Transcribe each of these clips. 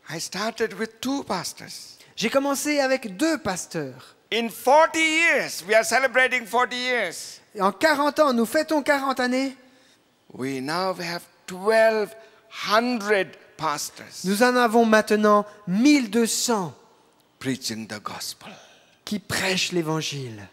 I started with 2 pastors. J'ai commencé avec 2 pasteurs. In 40 years, we are celebrating 40 years. Et en 40 ans, nous fêtons 40 années. We now have 1,200 pastors Nous en avons maintenant 1200 preaching the gospel. qui prêchent l'évangile.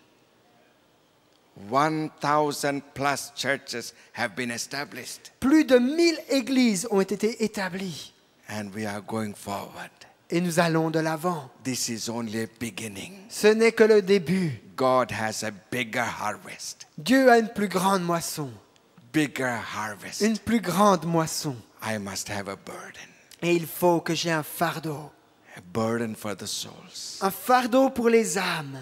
1,000 plus churches have been established. Plus de 1000 églises ont été établies. And we are going forward. Et nous allons de l'avant. This is only a beginning. Ce n'est que le début. God has a bigger harvest. Dieu a une plus grande moisson. Bigger harvest. Une plus grande moisson. I must have a burden. Et il faut que j'ai un fardeau. A burden for the souls. Un fardeau pour les âmes.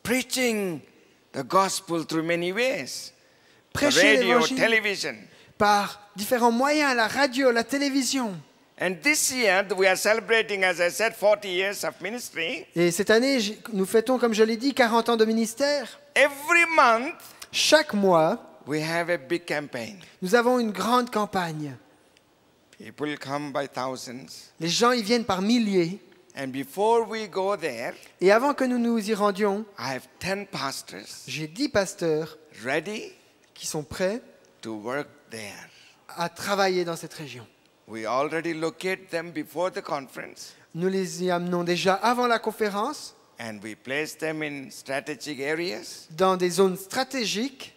Preaching the gospel through many ways. The Prêcher radio, l'évangile television. par différents moyens, la radio, la télévision. And this year we are celebrating, as I said, 40 years of ministry. Et cette année, nous fêtons, comme je l'ai dit, 40 ans de ministère. Every month Chaque mois, we have a big campaign. nous avons une grande campagne. People come by thousands. Les gens y viennent par milliers. And before we go there, Et avant que nous nous y rendions, I have 10 pastors j'ai 10 pasteurs ready qui sont prêts to work there. à travailler dans cette région. We already locate them before the conference, Nous les y amenons déjà avant la conférence, and we place them in strategic areas. dans des zones stratégiques.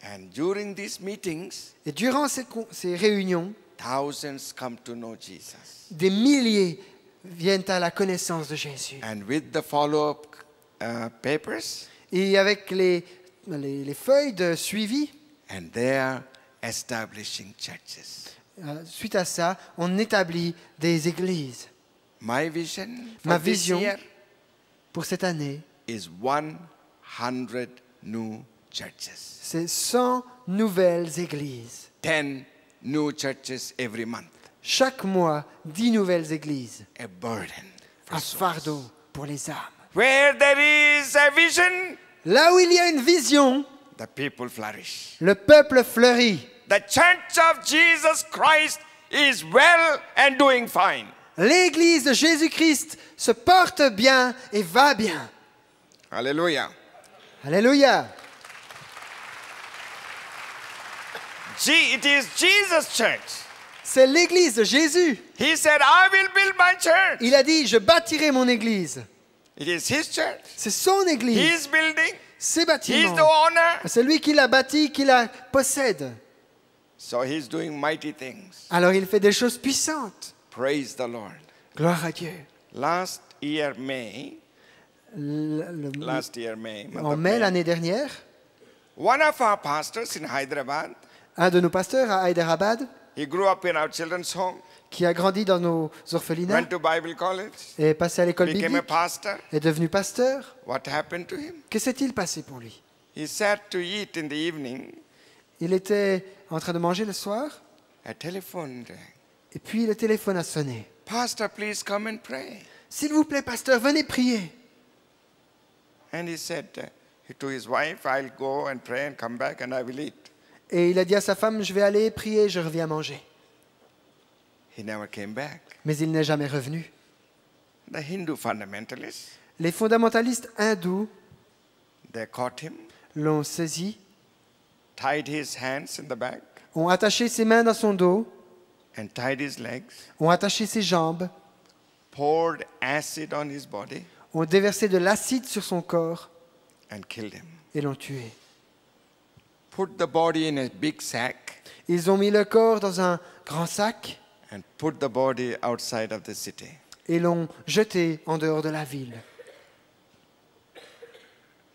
And during these meetings, Et durant ces réunions, thousands come to know Jesus. des milliers viennent à la connaissance de Jésus. And with the follow-up papers, Et avec les feuilles de suivi, and they are establishing churches. Suite à ça, on établit des églises. My vision Ma for this vision year pour cette année, is 100 new churches. c'est 100 nouvelles églises. 10 new churches every month. Chaque mois, 10 nouvelles églises. A burden for Un souls. fardeau pour les âmes. Where there is a vision, Là où il y a une vision, the people flourish. le peuple fleurit. The church of Jesus Christ is well and doing fine. L'église de Jésus-Christ se porte bien et va bien. Hallelujah. Alléluia. It is Jesus' church. C'est l'église de Jésus. He said, I will build my church. Il a dit, je bâtirai mon église. It is his church. C'est son église. His building. Ses He is bâtiments. the owner. C'est lui qui l'a bâti, qui la possède. So he's doing mighty things. Alors il fait des choses puissantes. Praise the Lord. Gloire à Dieu. Last year, May, Le- month en of mai May, l'année dernière, one of our pastors in Hyderabad, un de nos pasteurs à Hyderabad, he grew up in our children's home, qui a grandi dans nos orphelinats, went to Bible college, est passé à l'école became a biblique, pastor. est devenu pasteur. What happened to him? Que s'est-il passé pour lui? He sat to eat in the evening. Il était en train de manger le soir, A telephone rang. et puis le téléphone a sonné. Pastor, please come and pray. S'il vous plaît, pasteur, venez prier. And he said to his wife, I'll go and pray and come back and I will eat. Et il a dit à sa femme, je vais aller prier, je reviens manger. He never came back. Mais il n'est jamais revenu. The Hindu fundamentalists, Les fondamentalistes hindous they caught him, l'ont saisi, tied his hands in the back, ont attaché ses mains dans son dos, and tied his legs, ont attaché ses jambes, poured acid on his body, ont déversé de l'acide sur son corps and killed him. et l'ont tué. Put the body in a big sack Ils ont mis le corps dans un grand sac and put the body outside of the city. et l'ont jeté en dehors de la ville.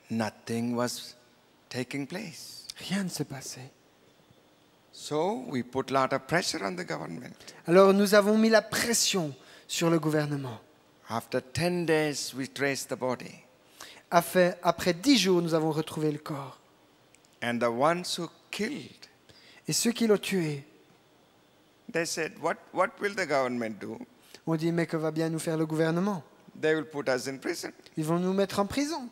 Nothing was taking place. Rien ne se passait. So we put a lot of pressure on the government. Alors nous avons mis la pression sur le gouvernement. After 10 days, we traced the body. Après 10 jours, nous avons retrouvé le corps. And the ones who killed, Et ceux qui l'ont tué they said, what will the government do? ont dit, mais que va bien nous faire le gouvernement? They will put us in prison. Ils vont nous mettre en prison.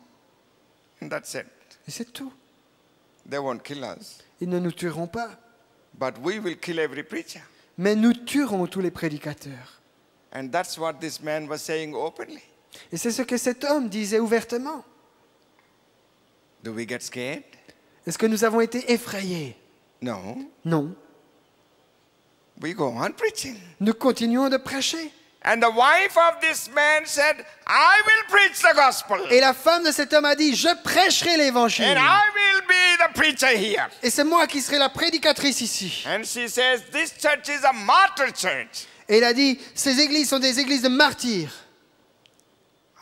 And that's it. Et c'est tout. They won't kill us. Ils ne nous tueront pas. But we will kill every preacher. Mais nous tuerons tous les prédicateurs. And that's what this man was saying openly. Et c'est ce que cet homme disait ouvertement. Do we get scared? Est-ce que nous avons été effrayés? No. Non. We go on preaching. Nous continuons de prêcher. And the wife of this man said, I will preach the gospel. Et la femme de cet homme a dit, je prêcherai l'évangile. And I will be the preacher here. Et c'est moi qui serai la prédicatrice ici. And she says, this church is a martyr church. Et il a dit, ces églises sont des églises de martyrs.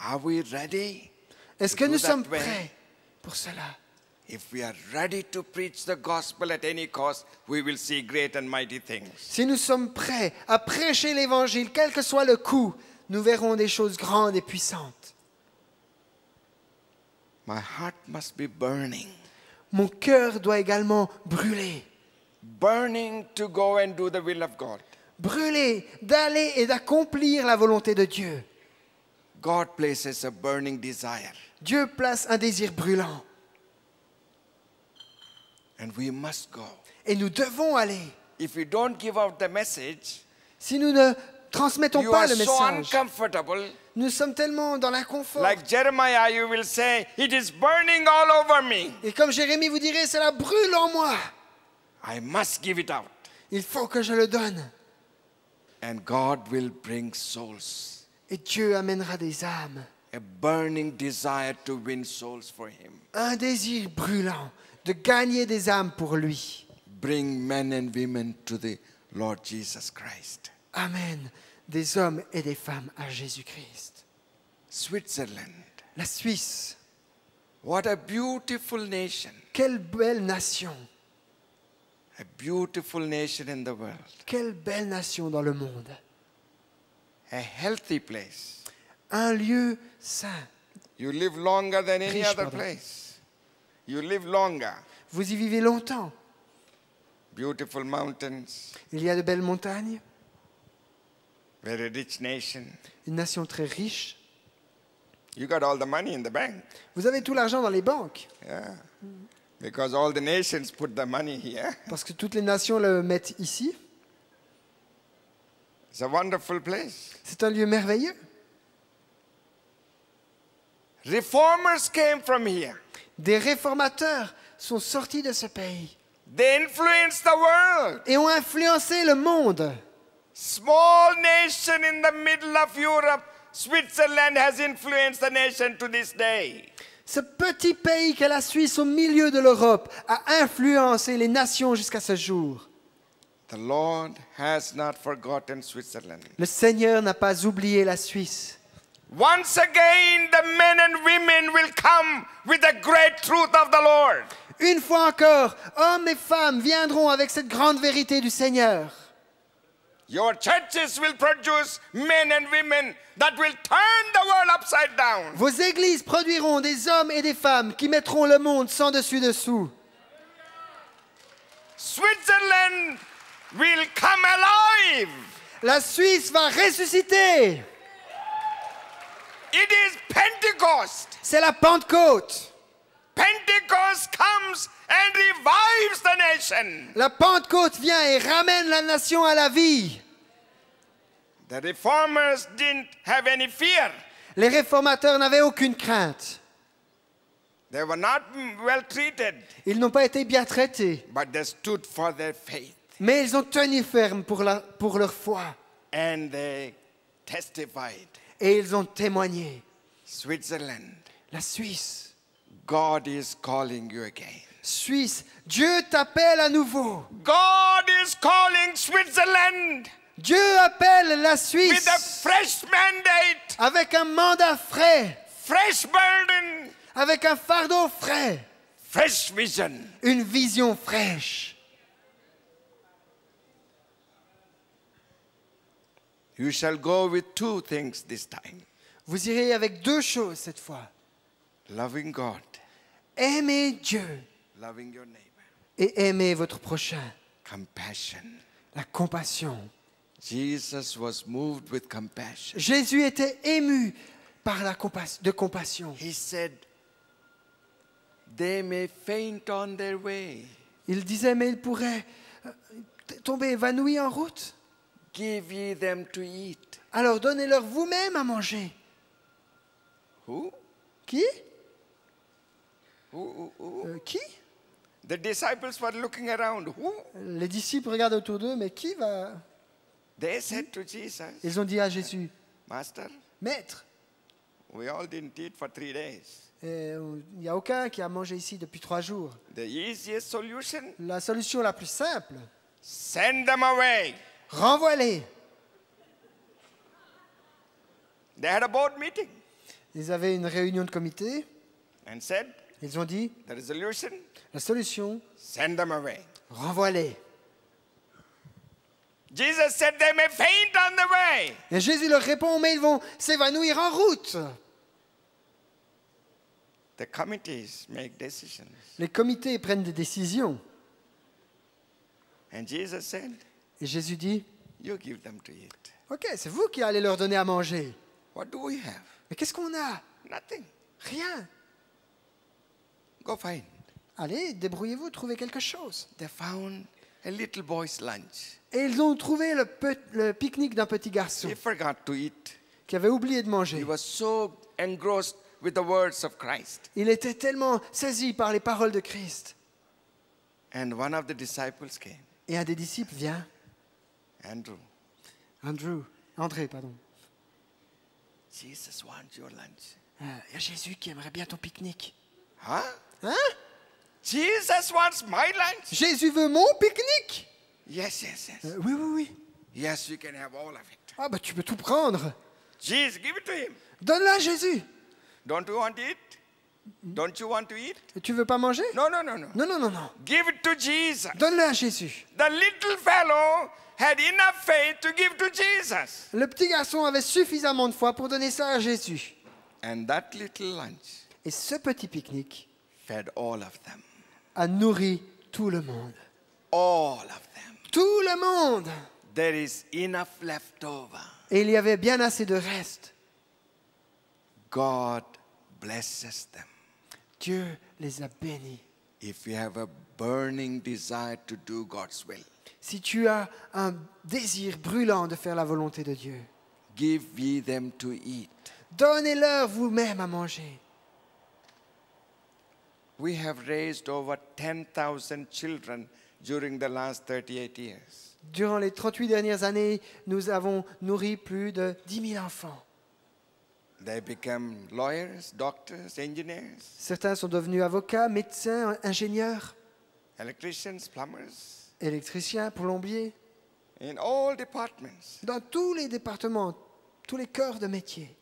Are we ready? Est-ce To que do nous that sommes way? prêts pour cela? If we are ready to preach the gospel at any cost, we will see great and mighty things. Si nous sommes prêts à prêcher l'évangile, quel que soit le coût, nous verrons des choses grandes et puissantes. My heart must be burning. Mon cœur doit également brûler. Burning to go and do the will of God. Brûler d'aller et d'accomplir la volonté de Dieu. God places a burning desire. Dieu place un désir brûlant. And we must go. Et nous devons aller. If we don't give out the message, Si nous ne transmettons you pas are le so message, uncomfortable. nous sommes tellement dans l'inconfort. Like Jeremiah, you will say, it is burning all over me. Et comme Jérémie vous dirait, cela brûle en moi. I must give it out. Il faut que je le donne. And God will bring souls. Et Dieu amènera des âmes. A burning desire to win souls for Him. Un désir brûlant de gagner des âmes pour lui. Bring men and women to the Lord Jesus Christ. Amen. Des hommes et des femmes à Jésus-Christ. Switzerland. La Suisse. What a beautiful nation. Quelle belle nation. A beautiful nation in the world. Quelle belle nation dans le monde. A healthy place. Un lieu saint. You live longer than any Riche, other pardon. place. You live longer. Vous y vivez longtemps. Beautiful mountains. Il y a de belles montagnes. Very rich nation. Une nation très riche. You got all the money in the bank. Vous avez tout l'argent dans les banques. Yeah. Because all the nations put the money here. Parce que toutes les nations le mettent ici. It's a wonderful place. C'est un lieu merveilleux. Reformers came from here. Des réformateurs sont sortis de ce pays They influenced the world. et ont influencé le monde. Small nation in the middle of Europe, Switzerland has influenced the nation to this day. Ce petit pays qu'est la Suisse au milieu de l'Europe a influencé les nations jusqu'à ce jour. The Lord has not forgotten Switzerland. Le Seigneur n'a pas oublié la Suisse. Once again, the men and women will come with the great truth of the Lord. Une fois encore, hommes et femmes viendront avec cette grande vérité du Seigneur. Your churches will produce men and women that will turn the world upside down. Vos églises produiront des hommes et des femmes qui mettront le monde sans dessus-dessous. Switzerland will come alive. La Suisse va ressusciter. It is Pentecost. C'est la Pentecôte. Pentecost comes and revives the nation. La Pentecôte vient et ramène la nation à la vie. The reformers didn't have any fear. Les réformateurs n'avaient aucune crainte. They were not well treated, Ils n'ont pas été bien traités, but they stood for their faith mais ils ont tenu ferme pour leur foi. and they testified. Et ils ont témoigné. Switzerland, La Suisse. God is calling you again. Suisse, Dieu t'appelle à nouveau. God is calling Switzerland Dieu appelle la with a Suisse fresh mandate, avec un mandat frais, fresh burden, avec un fardeau frais, fresh vision. une vision fraîche. You shall go with two things this time. Vous irez avec deux choses cette fois. Loving God, Aimez Dieu loving your neighbor. et aimez votre prochain. Compassion. La compassion. Jesus was moved with compassion. Jésus était ému par de compassion. He said, they may faint on their way, Il disait, mais il pourrait tomber évanoui en route. Give ye them to eat. Alors donnez-leur vous-même à manger. Who? Qui? Who? Qui? The disciples were looking around. Who? Les disciples regardent autour d'eux, mais qui va? They said to Jesus, Ils ont dit à Jésus, Master, Maître, we all didn't eat for 3 days. il n'y a aucun qui a mangé ici depuis 3 jours. The easiest solution, La solution la plus simple, send them away. renvoie-les. They had a board meeting Ils avaient une réunion de comité. and said, Ils ont dit, the resolution, la solution, send them away. renvoie-les. Jesus said they may faint on the way. Et Jésus leur répond, mais ils vont s'évanouir en route. The committees make decisions. Les comités prennent des décisions. And Jesus said, Et Jésus dit, you give them to eat. ok, c'est vous qui allez leur donner à manger. What do we have? Mais qu'est-ce qu'on a? Nothing. Rien. Go find. Allez, débrouillez-vous, trouvez quelque chose. They found a little boy's lunch. Et ils ont trouvé le pique-nique d'un petit garçon He forgot to eat. qui avait oublié de He manger. was so engrossed with the words of Christ. Il était tellement saisi par les paroles de Christ. And one of the disciples came, Et un des disciples vient, Andrew. André, pardon. Jesus wants your lunch. Il y a Jésus qui aimerait bien ton pique-nique. Huh? Hein? Jesus wants my lunch? Jésus veut mon pique-nique? Yes, yes, yes. Oui, oui, oui. Yes, you can have all of it. Ah bah tu peux tout prendre. Jesus, give it to him. Donne-la à Jésus. Don't you want to eat? Don't you want to eat? Et tu veux pas manger? No, no, no, no. Non, non, non, non. Give it to Jesus. Donne-le à Jésus. The little fellow had enough faith to give to Jesus. Le petit garçon avait suffisamment de foi pour donner ça à Jésus. And that little lunch Et ce petit pique-nique fed all of them. a nourri tout le monde. All of them. Tout le monde. There is enough left over. Et il y avait bien assez de reste. God blesses them. Dieu les a bénis. If you have a burning desire to do God's will, Si tu as un désir brûlant de faire la volonté de Dieu, give ye them to eat. donnez-leur vous-même à manger. We have raised over 10,000 children during the last 38 years. Durant les 38 dernières années, nous avons nourri plus de 10 000 enfants. They become lawyers, doctors, engineers, Certains sont devenus avocats, médecins, ingénieurs, electricians, plumbers, électriciens, plombiers, in all departments. dans tous les départements, tous les corps de métier.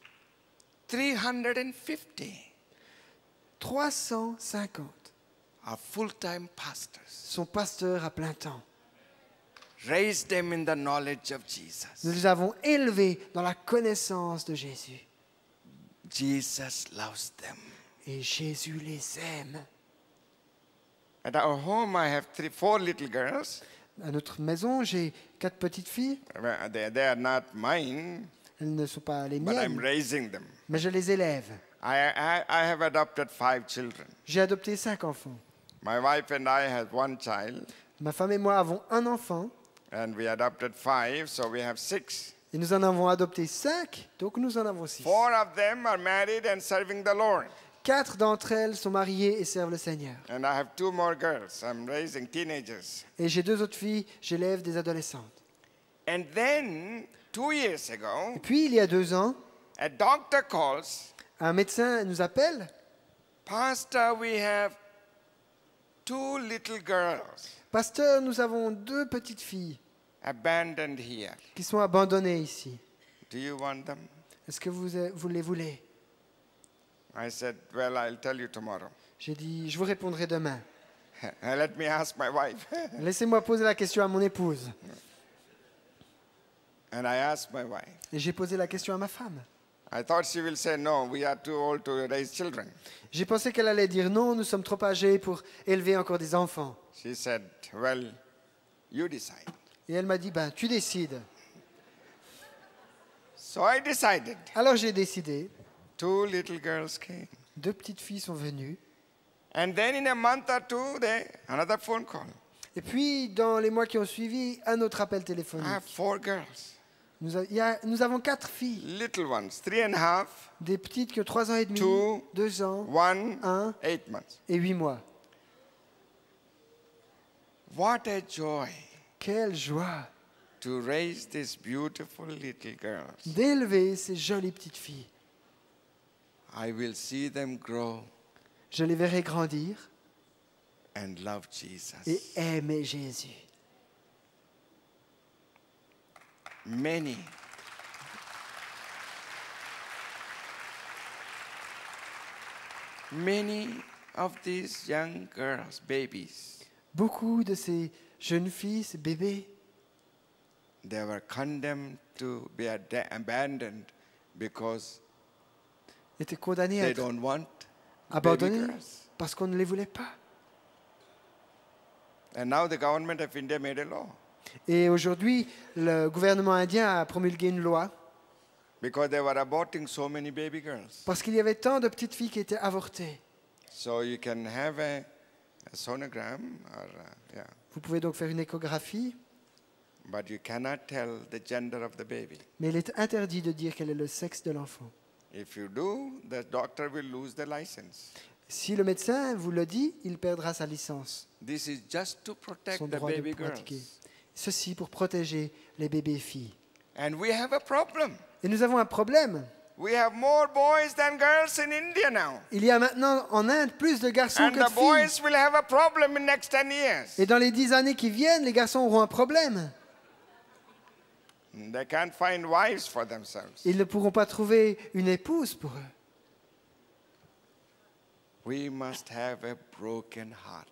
350 350 are full-time pastors. sont pasteurs à plein temps. Raise them in the knowledge of Jesus. Nous les avons élevés dans la connaissance de Jésus. Jesus loves them. Et Jésus les aime. At our home, I have 4 little girls. À notre maison, j'ai 4 petites filles. Well, they are not mine, Elles ne sont pas les but I'm miennes, raising them. mais je les élève. I have adopted 5 children. J'ai adopté 5 enfants. My wife and I have 1 child, Ma femme et moi avons un enfant, and we adopted 5, so we have 6. et nous en avons adopté 5, donc nous en avons 6. 4 of them are married and serving the Lord. 4 d'entre elles sont mariées et servent le Seigneur. And I have 2 more girls. I'm raising teenagers. Et j'ai 2 autres filles, j'élève des adolescentes. And then, 2 years Et ago, puis, il y a 2 ans, a doctor calls, un médecin nous appelle. Pastor, we have 2 little girls Pasteur, nous avons 2 petites filles abandoned here. qui sont abandonnées ici. Do you want them? Est-ce que vous les voulez? I said, well, I'll tell you tomorrow. J'ai dit, je vous répondrai demain. Let me ask my wife. Laissez-moi poser la question à mon épouse. And I asked my wife. Et j'ai posé la question à ma femme. I thought she will say, no, we are too old to raise children. J'ai pensé qu'elle allait dire non, nous sommes trop âgés pour élever encore des enfants. She said, well, you decide. Et elle m'a dit, ben, tu décides. So I decided. Alors j'ai décidé. 2 little girls came. 2 petites filles sont venues. And then in a month or 2, another phone call. Et puis, dans les mois qui ont suivi, un autre appel I have téléphonique. 4 girls, Nous avons 4 filles, little ones, 3.5, des petites qui ont 3 ans et demi, 2, 2 ans 1, Un. 8 months. et 8 mois. What a joy Quelle joie to raise these beautiful little girls. d'élever ces jolies petites filles. I will see them grow Je les verrai grandir and love Jesus. et aimer Jésus. Many of these young girls, babies, Beaucoup de ces jeunes filles, ces bébés, they were condemned to be abandoned because étaient condamnés à they être don't want baby abandonnés girls. parce qu'on ne les voulait pas. And now the government of India made a law Et aujourd'hui, le gouvernement indien a promulgué une loi because they were aborting so many baby girls. parce qu'il y avait tant de petites filles qui étaient avortées. So you can have a sonogram, or yeah, Vous pouvez donc faire une échographie, but you cannot tell the gender of the baby. mais il est interdit de dire quel est le sexe de l'enfant. If you do, the doctor will lose the license. Si le médecin vous le dit, il perdra sa licence, This is just to protect son the droit de baby pratiquer. girls. Ceci pour protéger les bébés filles. And we have a problem. Et nous avons un problème. We have more boys than girls in India now. Il y a maintenant en Inde plus de garçons And que the de filles. boys will have a problem in next 10 years. Et dans les 10 années qui viennent, les garçons auront un problème. They can't find wives for themselves. Ils ne pourront pas trouver une épouse pour eux. We must have a broken heart.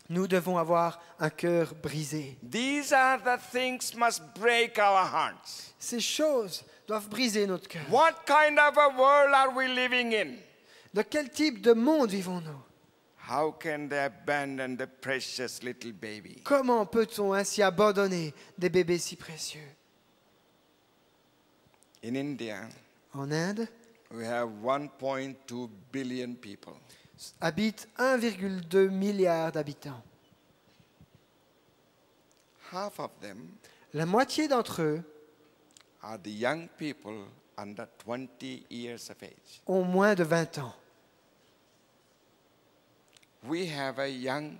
Nous devons avoir un cœur brisé. These are the things must break our hearts. Ces choses doivent briser notre cœur. What kind of a world are we living in? De quel type de monde vivons-nous? How can they abandon the precious little baby? Comment peut-on ainsi abandonner des bébés si précieux? In India, En Inde, we have 1.2 billion people. habitent 1,2 milliard d'habitants. Half of them La moitié d'entre eux are the young people under 20 years of age. ont moins de 20 ans. We have a young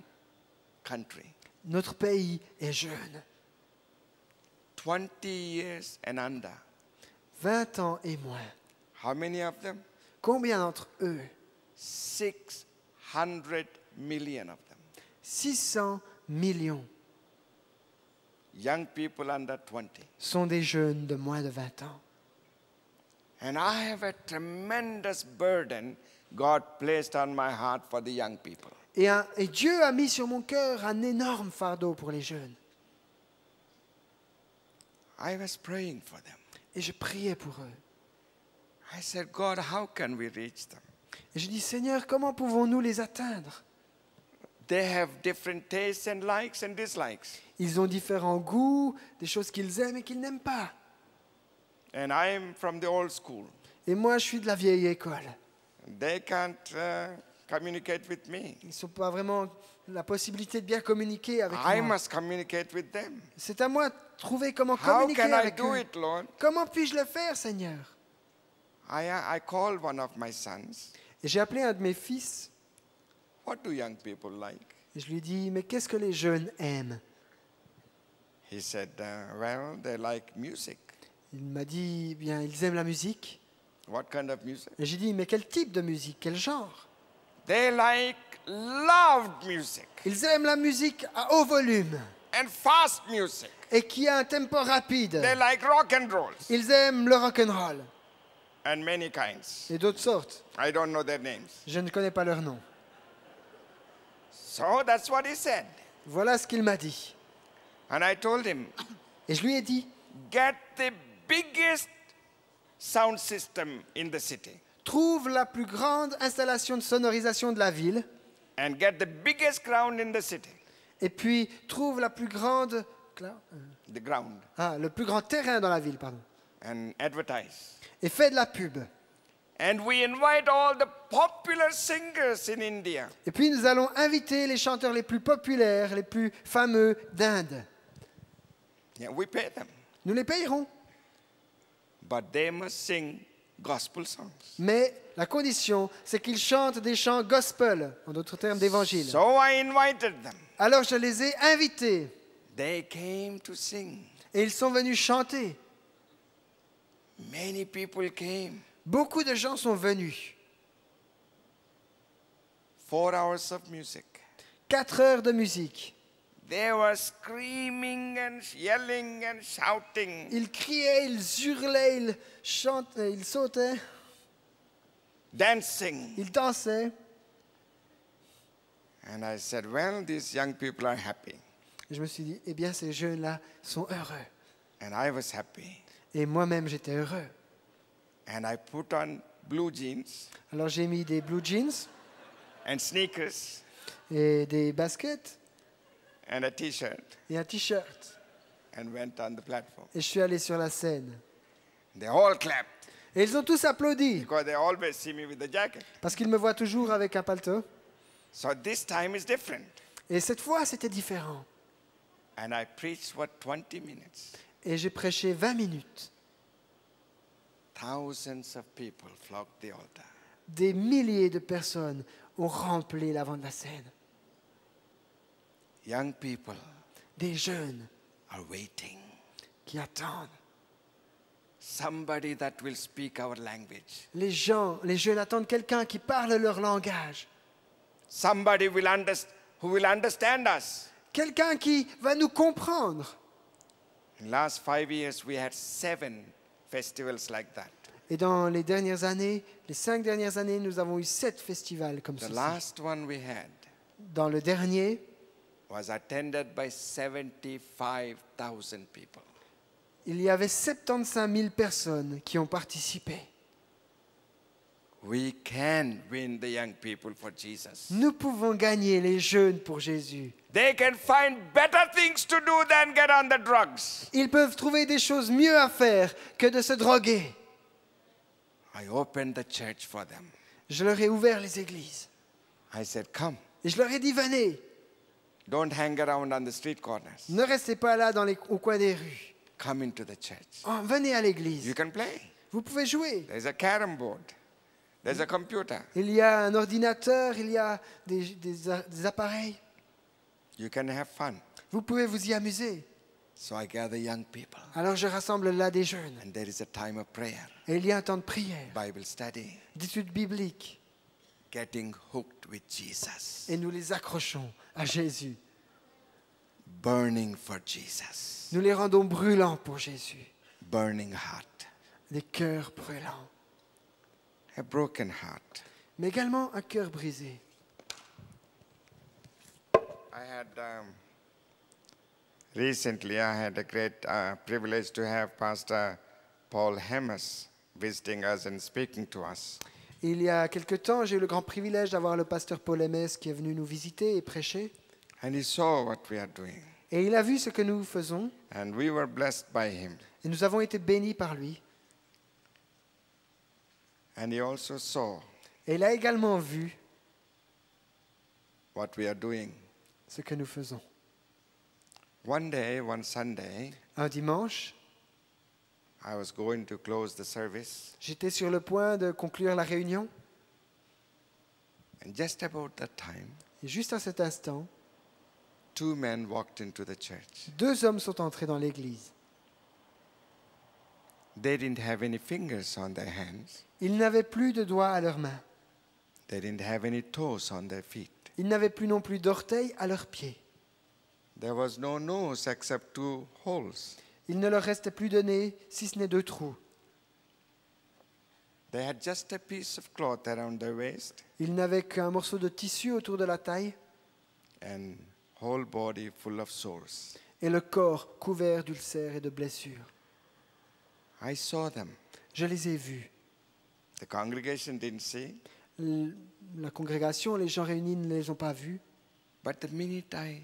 country, Notre pays est jeune. 20 years and under. 20 ans et moins. How many of them? Combien d'entre eux? 600 million of them. 600 millions Young people under 20. sont des jeunes de moins de 20 ans. And I have a tremendous burden God placed on my heart for the young people. Et Dieu a mis sur mon cœur un énorme fardeau pour les jeunes. I was praying for them. Et je priais pour eux. I said, God, how can we reach them? Et je dis, Seigneur, comment pouvons-nous les atteindre? They have different tastes and likes and dislikes. Ils ont différents goûts, des choses qu'ils aiment et qu'ils n'aiment pas. And I'm from the old school. Et moi, je suis de la vieille école. They can't communicate with me. Ils n'ont pas vraiment la possibilité de bien communiquer avec I moi. must communicate with them. C'est à moi de trouver comment How communiquer can I avec do eux. it, Lord? Comment puis-je le faire, Seigneur? I called one of my sons. Et j'ai appelé un de mes fils What do young people like? et je lui ai dit, mais qu'est-ce que les jeunes aiment? He said, well, they like music. Il m'a dit, bien, ils aiment la musique. What kind of music? Et j'ai dit, mais quel type de musique, quel genre? They like loud music Ils aiment la musique à haut volume and fast music. et qui a un tempo rapide. They like rock and rolls Ils aiment le rock'n'roll and many kinds. et d'autres sortes. I don't know their names. Je ne connais pas leur nom. So that's what he said. Voilà ce qu'il m'a dit. And I told him, Et je lui ai dit, get the biggest sound system in the city trouve la plus grande installation de sonorisation de la ville and get the biggest ground in the city. et puis trouve la plus grande... The ground. le plus grand terrain dans la ville, pardon. And advertise. Et fais de la pub. And we invite all the popular singers in India. Et puis nous allons inviter les chanteurs les plus populaires, les plus fameux d'Inde. Yeah, we pay them. Nous les payerons. But they must sing gospel songs. Mais la condition, c'est qu'ils chantent des chants gospel, en d'autres termes d'évangile. So I invited them. Alors je les ai invités They came to sing. et ils sont venus chanter. Many people came. Beaucoup de gens sont venus. 4 hours of music. 4 heures de musique. They were screaming and yelling and shouting. Ils criaient, ils hurlaient, ils chantaient, ils sautaient, Dancing. ils dansaient. And I said, well, these young people are happy. Et je me suis dit, eh bien ces jeunes-là sont heureux. And I was happy. Et moi-même, j'étais heureux. And I put on blue jeans Alors j'ai mis des blue jeans and sneakers et des baskets and a t-shirt et un t-shirt. and went on the platform. Et je suis allé sur la scène. They all clapped Et ils ont tous applaudi, because they always see me with the jacket. parce qu'ils me voient toujours avec un paletot. So this time is different. Et cette fois, c'était différent. And I preached, 20 minutes. Et j'ai prêché 20 minutes. Thousands of people flocked the altar. Des milliers de personnes ont rempli l'avant de la scène. Young people Des jeunes are waiting. qui attendent. Somebody that will speak our language. Les jeunes attendent quelqu'un qui parle leur langage. Somebody who will understand us. Quelqu'un qui va nous comprendre. In the last 5 years, we had 7 festivals like that. Et dans les dernières années, les 5 dernières années, nous avons eu 7 festivals comme The ceci. last one we had Dans le dernier, was attended by 75,000 people. il y avait 75 000 personnes qui ont participé. We can win the young people for Jesus. Nous pouvons gagner les jeunes pour Jésus. They can find better things to do than get on the drugs. Ils peuvent trouver des choses mieux à faire que de se droguer. I opened the church for them. Je leur ai ouvert les églises. I said, come, Et je leur ai dit, venez, don't hang around on the street corners. ne restez pas là au coin des rues. Come into the church. Oh, venez à l'église. You can play. Vous pouvez jouer. There's a carom board. There's a computer. Il y a un ordinateur, il y a des appareils. You can have fun. Vous pouvez vous y amuser. So I gather young people. Alors je rassemble là des jeunes. And there is a time of prayer, Et il y a un temps de prière, Bible study, d'études bibliques. getting hooked with Jesus, Et nous les accrochons à Jésus. burning for Jesus, Nous les rendons brûlants pour Jésus. burning heart, Des cœurs brûlants. a broken heart. Mais également un cœur brisé. Recently, I had a great privilege to have Pastor Paul Hemmers visiting us and speaking to us. Il y a quelque temps, j'ai eu le grand privilège d'avoir le pasteur Paul Hemmers qui est venu nous visiter et prêcher. And he saw what we are doing. Et il a vu ce que nous faisons. And we were blessed by him. Et nous avons été bénis par lui. And he also saw Et il a également vu what we are doing. ce que nous faisons. One day, one Sunday, Un dimanche, I was going to close the service. j'étais sur le point de conclure la réunion. And just about that time, Et juste à cet instant, 2 men walked into the church. 2 hommes sont entrés dans l'église. They didn't have any fingers on their hands. Ils n'avaient plus de doigts à leurs mains. They didn't have any toes on their feet. Ils n'avaient plus non plus d'orteils à leurs pieds. There was no nose except 2 holes. Il ne leur restait plus de nez, si ce n'est 2 trous. They had just a piece of cloth around their waist Ils n'avaient qu'un morceau de tissu autour de la taille and whole body full of sores. et le corps couvert d'ulcères et de blessures. I saw them. Je les ai vus. The congregation didn't see, La congrégation, les gens réunis ne les ont pas vus. but the minute I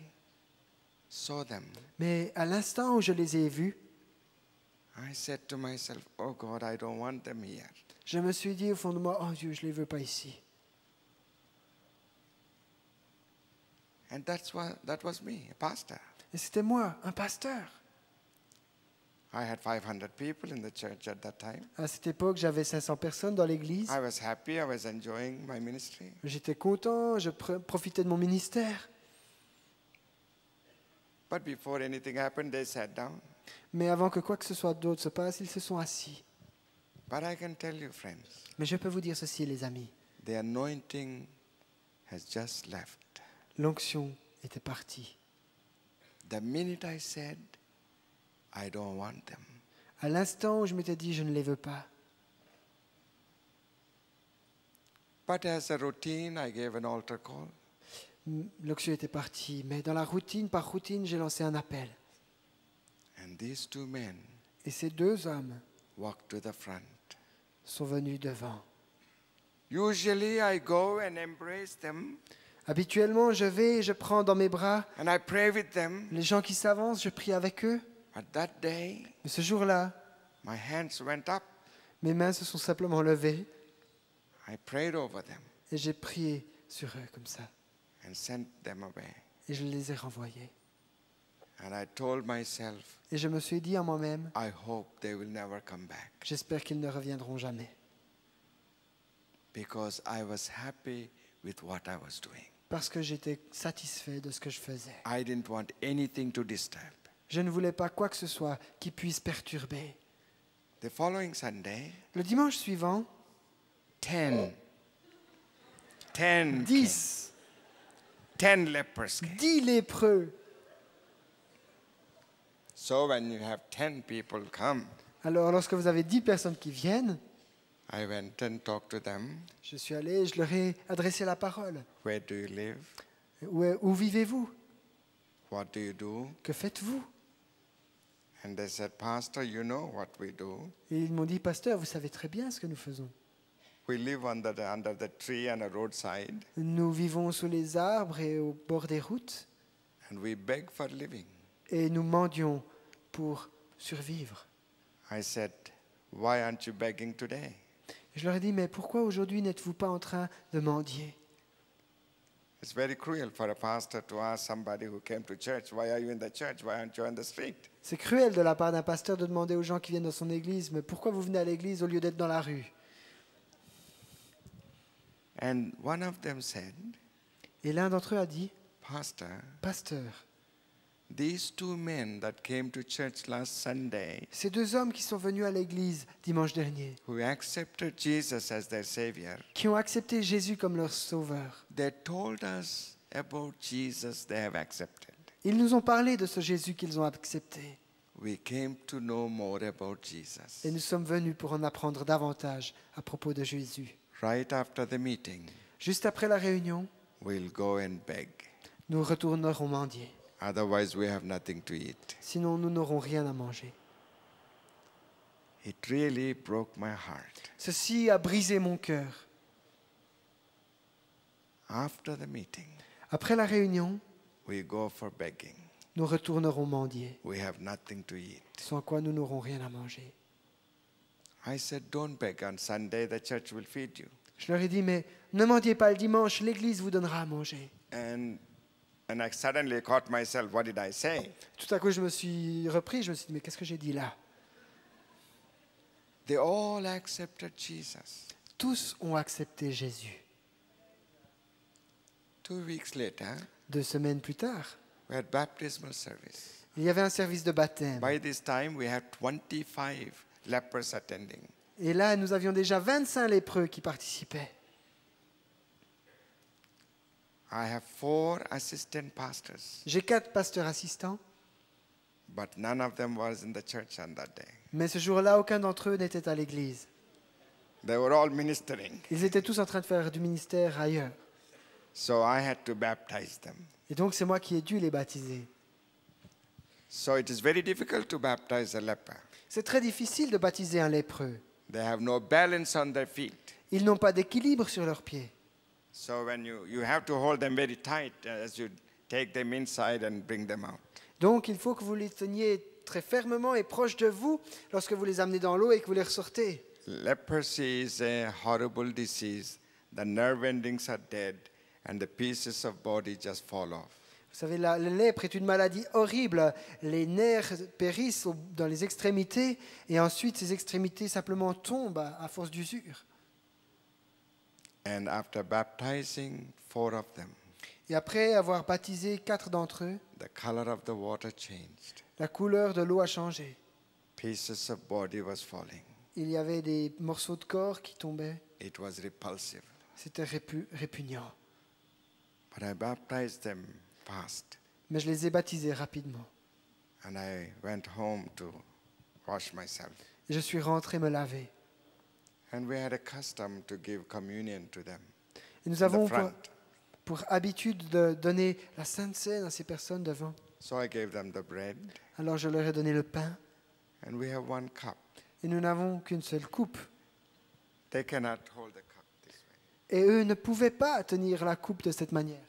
saw them, Mais à l'instant où je les ai vus, I said to myself, oh God, I don't want them here. Je me suis dit au fond de moi, oh Dieu, je ne les veux pas ici. And that was me, a pastor. Et c'était moi, un pasteur. I had 500 people in the church at that time. À cette époque, j'avais 500 personnes dans l'église. I was happy, I was enjoying my ministry. J'étais content, je profitais de mon ministère. But before anything happened, they sat down. Mais avant que quoi que ce soit d'autre se passe, ils se sont assis. But I can tell you, friends, Mais je peux vous dire ceci, les amis. the anointing has just left. L'onction était partie. The minute I said, I don't want them, À l'instant où je m'étais dit, je ne les veux pas. but as a routine, I gave an altar call. L'onction était partie. Mais dans la routine, par routine, j'ai lancé un appel. And these two men Et ces deux hommes walked to the front. sont venus devant. Usually, I go and embrace them, Habituellement, je vais et je prends dans mes bras and I pray with them. les gens qui s'avancent, je prie avec eux. But that day, Mais ce jour-là, my hands went up. mes mains se sont simplement levées I prayed over them et j'ai prié sur eux comme ça. and sent them away. Et je les ai renvoyés. And I told myself, Et je me suis dit en moi-même, I hope they will never come back, j'espère qu'ils ne reviendront jamais. because I was happy with what I was doing. Parce que j'étais satisfait de ce que je faisais. I didn't want anything to disturb. Je ne voulais pas quoi que ce soit qui puisse perturber. The following Sunday, Le dimanche suivant, 10 10 lepers came. 10 lépreux. So when you have 10 people come, Alors lorsque vous avez 10 personnes qui viennent, I went and talked to them. je suis allé et je leur ai adressé la parole. Where do you live? Où vivez-vous? What do you do? Que faites-vous? And they said, Pastor, you know what we do. Et ils m'ont dit, pasteur, vous savez très bien ce que nous faisons. We live under the tree and a roadside, Nous vivons sous les arbres et au bord des routes and we beg for living. et nous mendions pour survivre. I said, why aren't you begging today? Et je leur ai dit, mais pourquoi aujourd'hui n'êtes-vous pas en train de mendier? It's very cruel for a pastor to ask somebody who came to church, why are you in the church? Why aren't you on the street? C'est cruel de la part d'un pasteur de demander aux gens qui viennent dans son église, mais pourquoi vous venez à l'église au lieu d'être dans la rue? And one of them said, Et l'un d'entre eux a dit, Pastor, pasteur, these two men that came to church last Sunday, ces deux hommes qui sont venus à l'église dimanche dernier, who accepted Jesus as their Savior, qui ont accepté Jésus comme leur sauveur, they told us about Jesus they have accepted. ils nous ont parlé de ce Jésus qu'ils ont accepté. We came to know more about Jesus. Et nous sommes venus pour en apprendre davantage à propos de Jésus. Right after the meeting, Juste après la réunion, we'll go and beg. nous retournerons mendier. Otherwise, we have nothing to eat. Sinon, nous n'aurons rien à manger. It really broke my heart. Ceci a brisé mon cœur. After the meeting, Après la réunion, we go for begging. nous retournerons mendier, We have nothing to eat. sans quoi nous n'aurons rien à manger. I said, don't beg on Sunday, the church will feed you. Je leur ai dit, mais ne mendiez pas le dimanche, l'église vous donnera à manger. And I suddenly caught myself, what did I say? Tout à coup, je me suis repris, je me suis dit, mais qu'est-ce que j'ai dit là? They all accepted Jesus. Tous ont accepté Jésus. 2 weeks later, 2 semaines plus tard, we had baptismal service. il y avait un service de baptême. By this time, we had 25 lepers attending. Et là, nous avions déjà 25 lépreux qui participaient. I have 4 assistant pastors, J'ai 4 pasteurs assistants, but none of them was in the church on that day. mais ce jour-là, aucun d'entre eux n'était à l'église. They were all ministering. Ils étaient tous en train de faire du ministère ailleurs. So I had to baptize them. Et donc, c'est moi qui ai dû les baptiser. So it is very difficult to baptize a leper. C'est très difficile de baptiser un lépreux. They have no balance on their feet. Ils n'ont pas d'équilibre sur leurs pieds. So when you have to hold them very tight as you take them inside and bring them out. Donc, il faut que vous les teniez très fermement et proches de vous lorsque vous les amenez dans l'eau et que vous les ressortez. Leprosy is a horrible disease. The nerve endings are dead and the pieces of body just fall off. Vous savez, la lèpre est une maladie horrible. Les nerfs périssent dans les extrémités et ensuite ces extrémités simplement tombent à force d'usure. And after baptizing 4 of them, Et après avoir baptisé 4 d'entre eux, the color of the water changed. la couleur de l'eau a changé. Pieces of body was falling. Il y avait des morceaux de corps qui tombaient. It was repulsive. C'était répugnant. But I baptized them fast. Mais je les ai baptisés rapidement. And I went home to wash myself. Et je suis rentré me laver. And we had a custom to give communion to them. Et nous in avons the front. pour habitude de donner la Sainte Seine à ces personnes devant. So I gave them the bread, Alors je leur ai donné le pain. and we have 1 cup. Et nous n'avons qu'une seule coupe. They cannot hold the cup this way. Et eux ne pouvaient pas tenir la coupe de cette manière.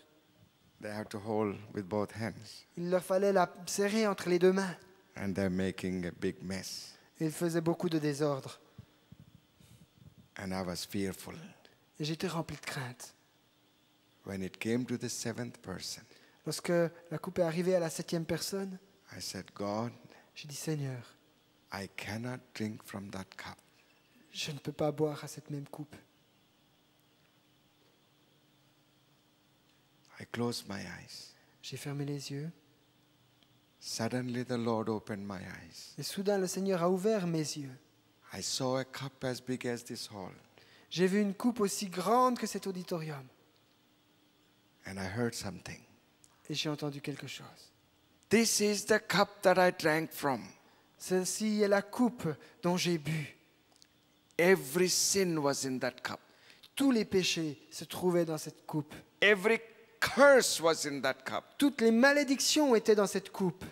They have to hold with both hands. Il leur fallait la serrer entre les 2 mains. And they're making a big mess. Et ils faisaient beaucoup de désordre. And I was fearful. Et j'étais rempli de crainte. When it came to the 7th person, Lorsque la coupe est arrivée à la 7e personne, I said, God, j'ai dit, Seigneur, I cannot drink from that cup. je ne peux pas boire à cette même coupe. I closed my eyes. J'ai fermé les yeux. Suddenly the Lord opened my eyes. Et soudain, le Seigneur a ouvert mes yeux. I saw a cup as big as this hall. J'ai vu une coupe aussi grande que cet auditorium. And I heard something. Et j'ai entendu quelque chose. This is the cup that I drank from. Celle-ci est la coupe dont j'ai bu. Every sin was in that cup. Tous les péchés se trouvaient dans cette coupe. Every curse was in that cup. Toutes les malédictions étaient dans cette coupe.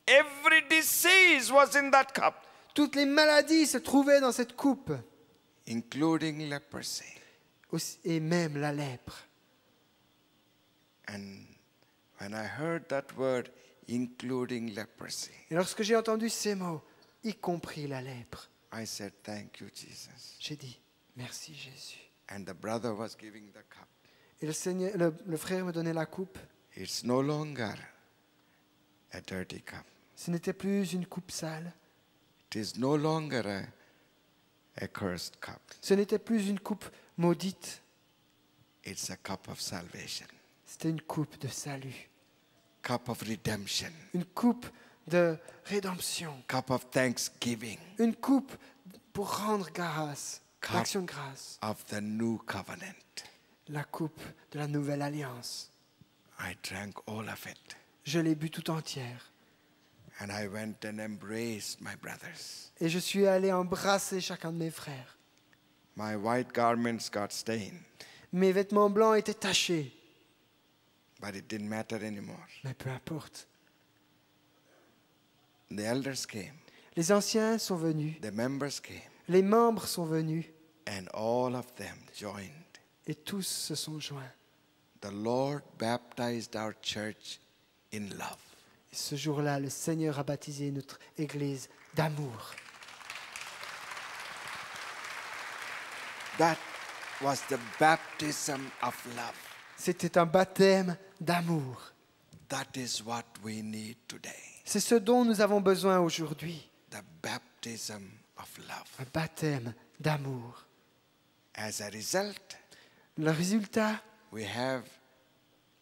Every disease was in that cup, Toutes les maladies se trouvaient dans cette coupe. including leprosy. Et même la lèpre. And when I heard that word, including leprosy, Et lorsque j'ai entendu ces mots, y compris la lèpre, I said, thank you, Jesus. j'ai dit, merci Jésus. And the brother was giving the cup. Et le frère me donnait la coupe. It's no longer a dirty cup. Ce n'était plus une coupe sale. It is no longer a cursed cup. Ce n'était plus une coupe maudite. It's a cup of salvation, C'était une coupe de salut. cup of redemption, Une coupe de rédemption. cup of thanksgiving, Une coupe pour rendre grâce. Cup. L'action de grâce. of the new covenant. La coupe de la nouvelle alliance. I drank all of it. Je l'ai bu tout entière. And I went and embraced my brothers. Et je suis allé embrasser chacun de mes frères. My white garments got stained, Mes vêtements blancs étaient tachés. but it didn't matter anymore. Mais peu importe. The elders came, Les anciens sont venus. the members came, Les membres sont venus. and all of them joined. Et tous se sont joints. The Lord baptized our church in love. Et ce jour-là, le Seigneur a baptisé notre Église d'amour. That was the baptism of love. C'était un baptême d'amour. That is what we need today. C'est ce dont nous avons besoin aujourd'hui. The baptism of love. Un baptême d'amour. As a result, Le résultat, we have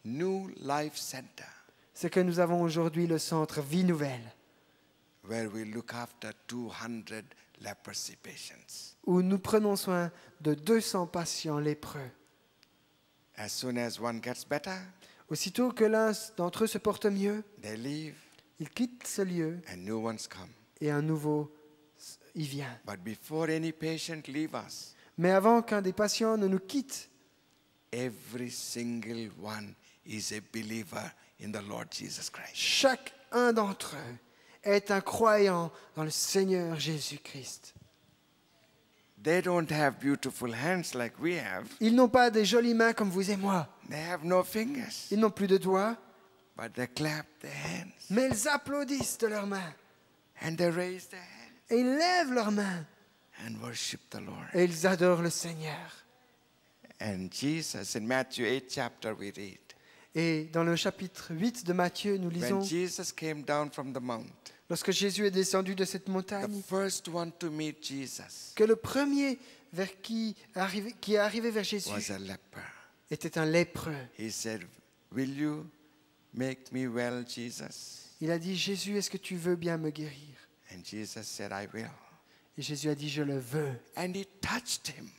New Life Center, c'est que nous avons aujourd'hui le centre Vie Nouvelle, where we look after 200 leprosy patients. où nous prenons soin de 200 patients lépreux. As soon as one gets better, Aussitôt que l'un d'entre eux se porte mieux, they leave il quitte ce lieu and new ones come. et un nouveau y vient. But before any patient leave us, Mais avant qu'un des patients ne nous quitte, every single one is a believer in the Lord Jesus Christ. chacun d'entre eux est un croyant dans le Seigneur Jésus-Christ. They don't have beautiful hands like we have. Ils n'ont pas des jolies mains comme vous et moi. They have no fingers, Ils n'ont plus de doigts, but they clap their hands mais ils applaudissent de leurs mains. and they raise their hands. Et ils lèvent leurs mains. and worship the Lord. et ils adorent le Seigneur. And Jesus, in Matthew 8 chapter, we read, Et dans le chapitre 8 de Matthieu, nous lisons, when Jesus came down from the mount, lorsque Jésus est descendu de cette the montagne, first one to meet Jesus que le premier qui est arrivé vers was Jésus a leper. était un lépreux. He said, will you make me well, Jesus? Il a dit, Jésus, est-ce que tu veux bien me guérir? And Jesus said, I will. Et Jésus a dit, je le veux. And he touched him.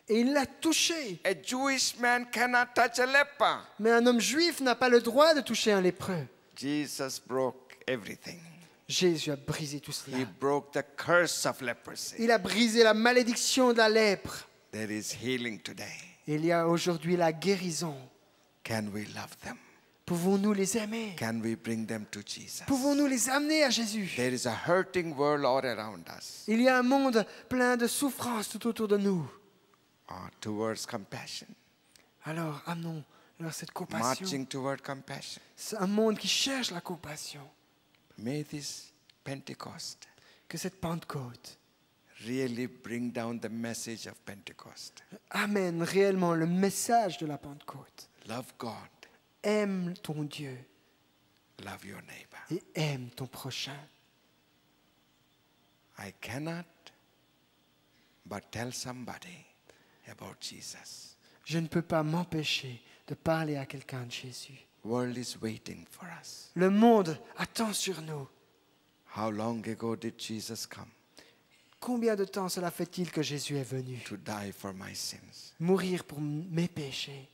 Et il l'a touché. A Jewish man cannot touch a leper. Mais un homme juif n'a pas le droit de toucher un lépreux. Jesus broke everything. Jésus a brisé tout cela. He broke the curse of leprosy. Il a brisé la malédiction de la lèpre. There is healing today. Il y a aujourd'hui la guérison. Can we love them? Pouvons-nous les aimer? Can we bring them to Jesus? Pouvons-nous les amener à Jésus? There is a hurting world all around us. Il y a un monde plein de souffrances tout autour de nous. Towards compassion. Alors amenons-leur cette compassion. Marching toward compassion. C'est un monde qui cherche la compassion. May this Pentecost Que cette Pentecôte really bring down the message of Pentecost. amène réellement le message de la Pentecôte. Love God. Aime ton Dieu Love your neighbor. et aime ton prochain. I cannot but tell somebody about Jesus. Je ne peux pas m'empêcher de parler à quelqu'un de Jésus. World is waiting for us. Le monde attend sur nous. How long ago did Jesus come Combien de temps cela fait-il que Jésus est venu to die for my sins? mourir pour mes péchés?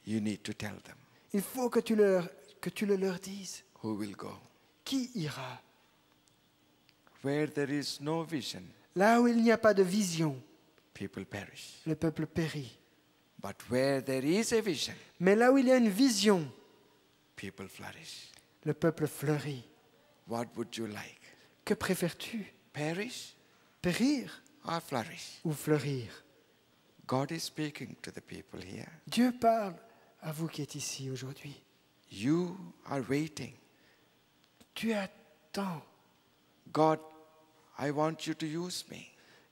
You need to tell them. Il faut que tu le leur dises. Who will go? Qui ira? Where there is no vision, Là où il n'y a pas de vision, people perish. le peuple périt. But where there is a vision, Mais là où il y a une vision, people flourish. le peuple fleurit. What would you like? Que préfères-tu? Perish Périr or flourish? ou fleurir? God is speaking to the people here. Dieu parle à vous qui êtes ici aujourd'hui. You are waiting. Tu attends God, I want you to use me.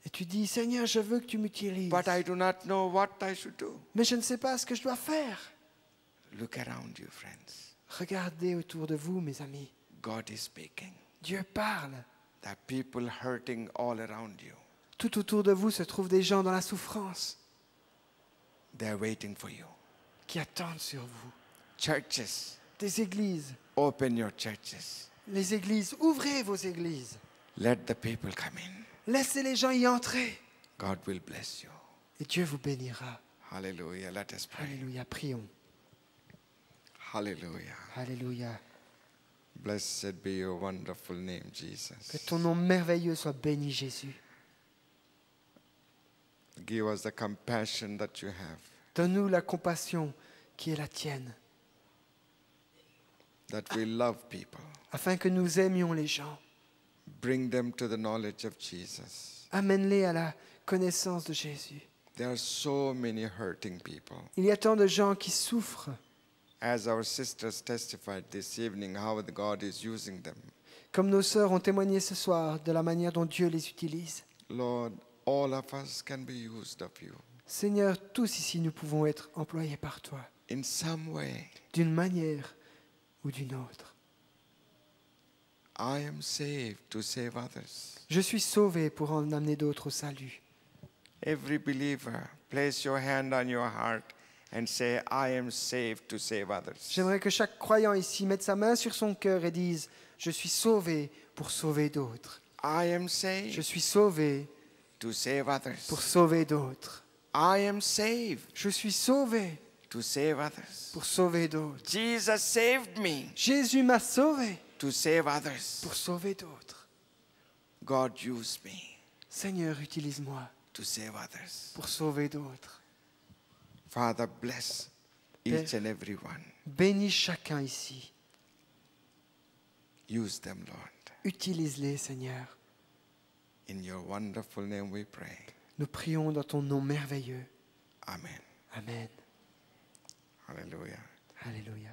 et tu dis, Seigneur, je veux que tu m'utilises. But I do not know what I should do. Mais je ne sais pas ce que je dois faire. Look around you, friends. Regardez autour de vous, mes amis. God is speaking. Dieu parle. There are people hurting all around you. Tout autour de vous se trouvent des gens dans la souffrance They are waiting for you. qui attendent sur vous. Churches, Des églises. open your churches. Les églises, ouvrez vos églises. Let the people come in. Laissez les gens y entrer. God will bless you. Et Dieu vous bénira. Hallelujah. Let us pray. Alléluia, prions. Hallelujah. Alléluia. Blessed be your wonderful name, Que Jesus. ton nom merveilleux soit béni, Jésus. Give us the compassion that you have, Donne-nous la compassion qui est la tienne, that we love people. afin que nous aimions les gens. Bring them to the knowledge of Jesus. Amène-les à la connaissance de Jésus. There are so many hurting people. Il y a tant de gens qui souffrent. As our sisters testified this evening, how God is using them. Comme nos sœurs ont témoigné ce soir de la manière dont Dieu les utilise. Lord, all of us can be used of you Seigneur, tous ici nous pouvons être employés par toi, in some way. d'une manière ou d'une autre. I am saved to save others. Je suis sauvé pour en amener d'autres au salut. Every believer, place your hand on your heart and say, I am saved to save others. J'aimerais que chaque croyant ici mette sa main sur son cœur et dise, je suis sauvé pour sauver d'autres. I am Je saved suis sauvé to save others. pour sauver d'autres. I am saved Je suis sauvé to save others. pour sauver d'autres. Jesus saved me Jésus m'a sauvé to save others. pour sauver d'autres. God use me Seigneur, utilise-moi to save others. pour sauver d'autres. Father, bless each and every one. Bénis chacun ici. Use them, Lord. Utilise-les, Seigneur. In your wonderful name we pray. Nous prions dans ton nom merveilleux. Amen. Amen. Hallelujah. Alléluia.